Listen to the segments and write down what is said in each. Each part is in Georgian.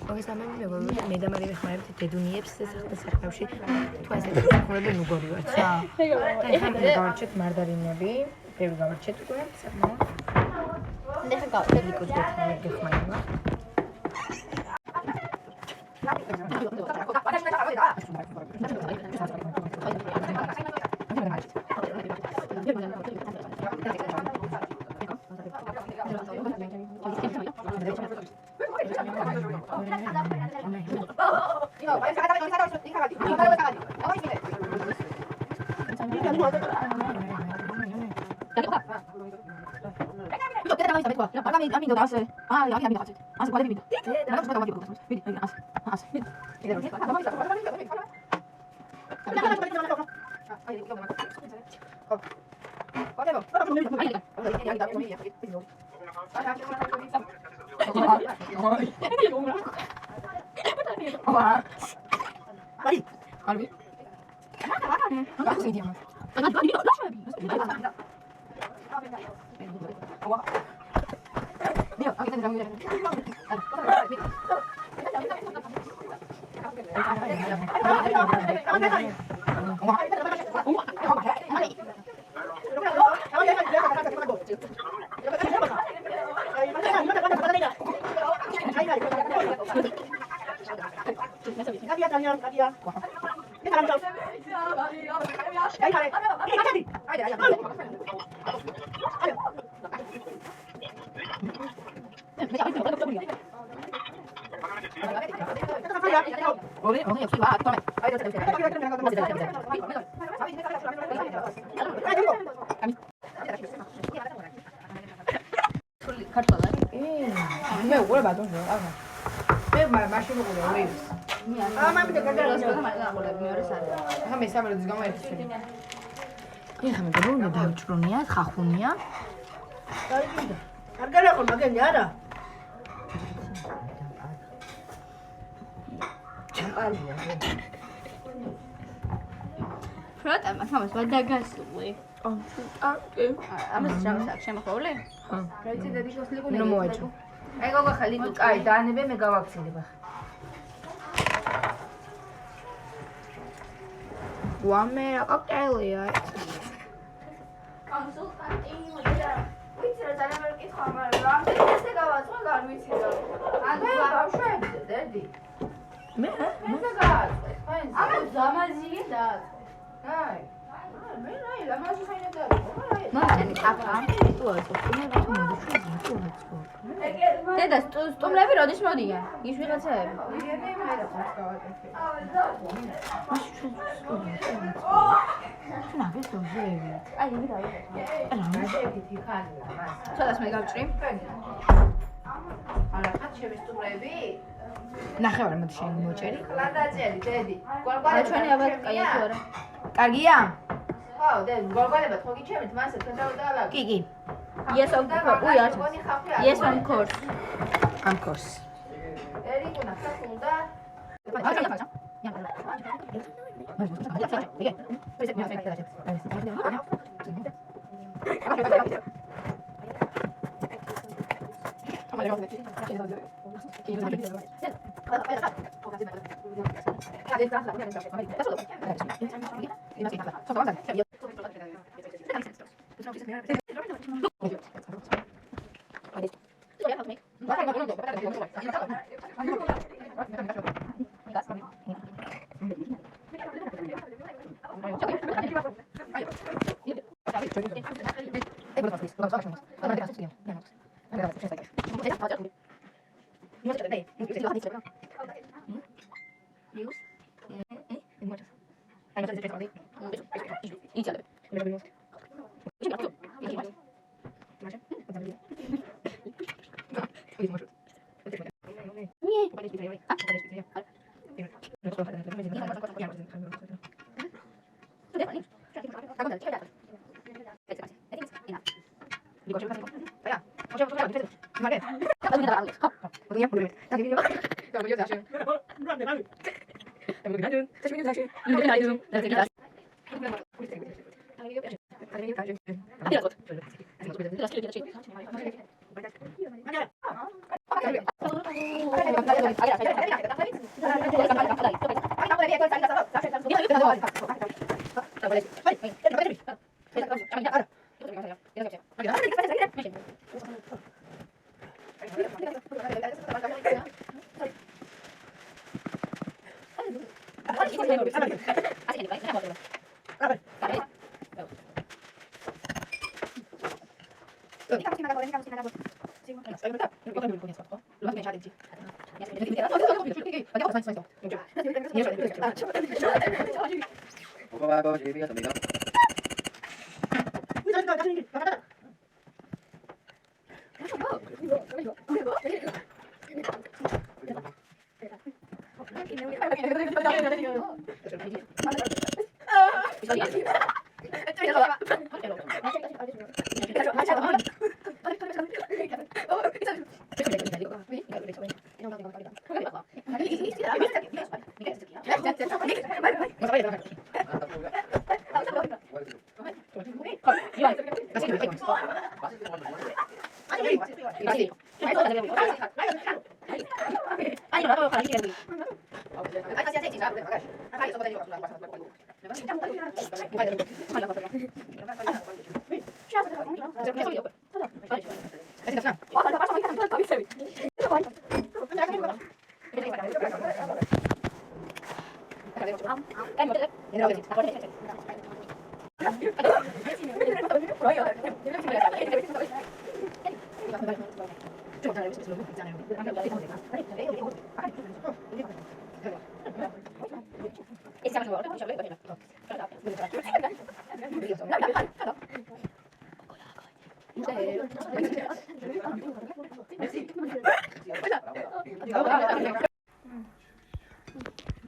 მე და მარი ვეხმარებთ დედუნიებს სასახლეში თუ ესეთი საქმეები უგორი ვართ და ეხლა გავარჩეთ მარდარინები ბევრი გავარჩეთ უკვე საკმაოდ ეხლა გავარჩეთ გეხმარება მე უყურე ბატონს რა მე მაშინ უყურე ორივეს მამამდე გადაგასვლა მეორე საათი ახლა მესამე როდის გამოერთვი ეხლა მე გონია დავჭრუნია ხახუნია კარგად აყო მაგენი არა ფროტა მამას ვადაგასული ამას ჩამსაკ შემოხოლე? ხო. რაიცი დედიშოს ლიგუნი. ნუ მოაჭო. აი გოგო ხალი თუ კაი დაანებე მე გავაქცილებ ახლა. ვამე რა კოქტეილია. კონსულტანტი მოიда. ვიცი რა ძალიან ვერ კითხვა, მაგრამ რამდენი ესე გავაწყო, არ ვიცი რა. ანუ ბავშვები დედი. მე გავაწყო. ამას ზამაზიე დააწყო. აი. მე რაი ლამაზი ხაინდა. მანდ აფა თუ აწყო, დედა სტუმრები როდის მოდიან? ის ვიღაცაები. აი იგი რა ცოტას მე გავჭრი. არა ხათ შემესტუმრები? ნახევარი მოდი შენ მოჭერი. ხლა დაჭერი დედი. გვარგვარება ჩვენი აბა კაია თუ არა? კარგია? ხო, დედი, გვარგვარება ხო გიჩემით მასე თეთრ კი, კი. Yes, of course. Of course. ერიკუნა ხახუნდა.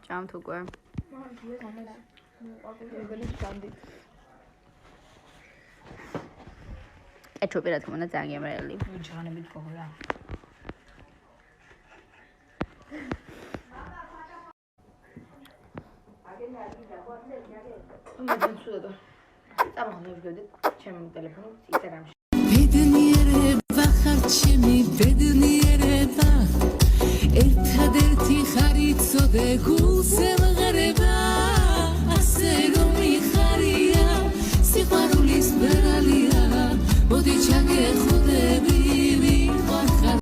ჭამთ უკვე. ეჩოპი რა თქმა უნდა ძალიან გემრიელი. ჩაღანებით გოგრა. ბედნიერება ხარ ჩემი ბედნიერება ერთადერთი ხარიცოდე გულსემღერება ასე რომ მიხარია სიყვარულის ბრალია მოდი ჩაგეხოდები